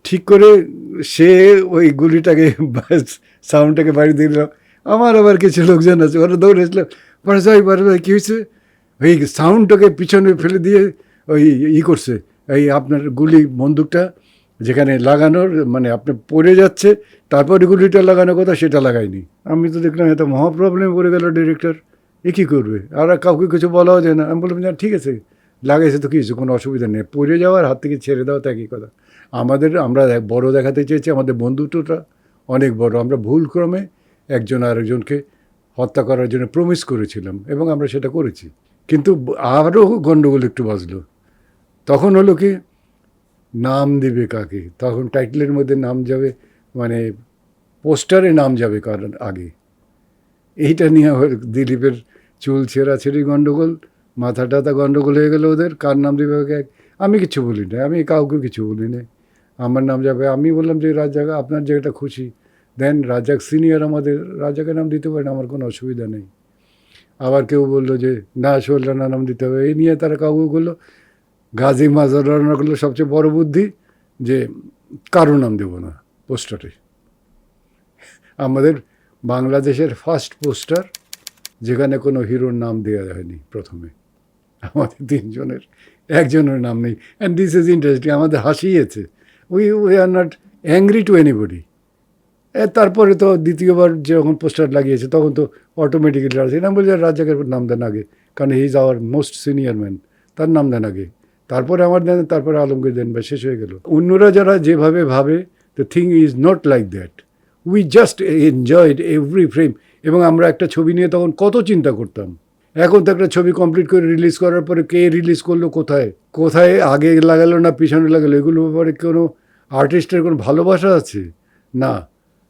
ঠিক করে সে ওই গুলিটাকে সাউন্ডটাকে বাড়ি দিল। আমার আবার কিছু লোকজন আছে, ওরা দৌড়ে এসলো, পরে কী হয়েছে, ওই সাউন্ডটাকে পিছনে ফেলে দিয়ে ওই করছে, এই আপনার গুলি বন্দুকটা যেখানে লাগানোর মানে আপনার পড়ে যাচ্ছে, তারপরে গুলিটা লাগানোর কথা সেটা লাগায়নি। আমি তো দেখলাম এত মহা প্রবলেমে পড়ে গেল ডিরেক্টর, এ কী করবে, আর কাউকে কিছু বলাও যায় না। আমি বললাম না ঠিক আছে, লাগাইছে তো কিছু, কোনো অসুবিধা নেই, পড়ে যাওয়ার হাত থেকে ছেড়ে দেওয়া তো একই কথা। আমরা বড় দেখাতে চেয়েছি, আমাদের বন্ধুত্বটা অনেক বড়। আমরা ভুলক্রমে একজন আরেকজনকে হত্যা করার জন্য প্রমিস করেছিলাম এবং আমরা সেটা করেছি। কিন্তু আরও গণ্ডগোল একটু বাজলো। তখন হলো কি, নাম দেবে কাকে, তখন টাইটেলের মধ্যে নাম যাবে, মানে পোস্টারে নাম যাবে কারণ আগে, এইটা নিয়ে দিলীপের চুল ছেঁড়াছেড়ি গণ্ডগোল, মাথা টাথা গণ্ডগোল হয়ে গেল ওদের, কার নাম দেবে কাকে। আমি কিছু বলি না, আমি কাউকে কিছু বলি না, আমার নাম যাবে। আমি বললাম যে রাজ্জাক, আপনার যেটা খুশি দেন, রাজ্জাক সিনিয়র আমাদের, রাজ্জাকের নাম দিতে পারেন, আমার কোনো অসুবিধা নেই। আবার কেউ বললো যে না সোহেলরানা নাম দিতে হবে, এই নিয়ে তারা কাউকে বললো। গাজী মাজহার রানা করলো সবচেয়ে বড় বুদ্ধি, যে কারো নাম দেব না পোস্টারে। আমাদের বাংলাদেশের ফার্স্ট পোস্টার যেখানে কোনো হিরোর নাম দেওয়া হয়নি প্রথমে, আমাদের তিনজনের একজনের নাম নেই। অ্যান্ড দিস ইজ ইন্টারেস্টিং, আমাদের হাসিয়েছে। We are not angry to anybody. তারপরে তো দ্বিতীয়বার যখন পোস্টার লাগিয়েছে তখন তো অটোমেটিক্যালি রাজ্জাক নাম বলছে, রাজ্জাকের নাম দেন আগে, কারণ he is our most senior man, তার নাম দেন আগে, তারপরে আমার দেন, তারপরে আলমগীর দেন, বা শেষ হয়ে গেল। অন্যরা যারা যেভাবে ভাবে, the thing is not like that. We just enjoyed every frame. এবং আমরা একটা ছবি নিয়ে তখন কত চিন্তা করতাম। এখন তো একটা ছবি কমপ্লিট করে রিলিজ করার পরে কে রিলিজ করলো, কোথায় কোথায় আগে লাগালো না পিছনে লাগালো, এগুলোর ব্যাপারে কোনো আর্টিস্টের কোনো ভালোবাসা আছে না।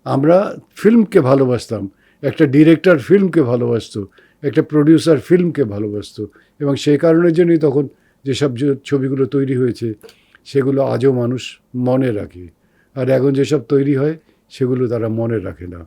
আমরা ফিল্মকে ভালোবাসতাম, একটা ডিরেক্টর ফিল্মকে ভালোবাসতো, একটা প্রডিউসার ফিল্মকে ভালোবাসতো, এবং সেই কারণের জন্যই তখন যেসব ছবিগুলো তৈরি হয়েছে সেগুলো আজও মানুষ মনে রাখে। আর এখন যেসব তৈরি হয় সেগুলো তারা মনে রাখে না।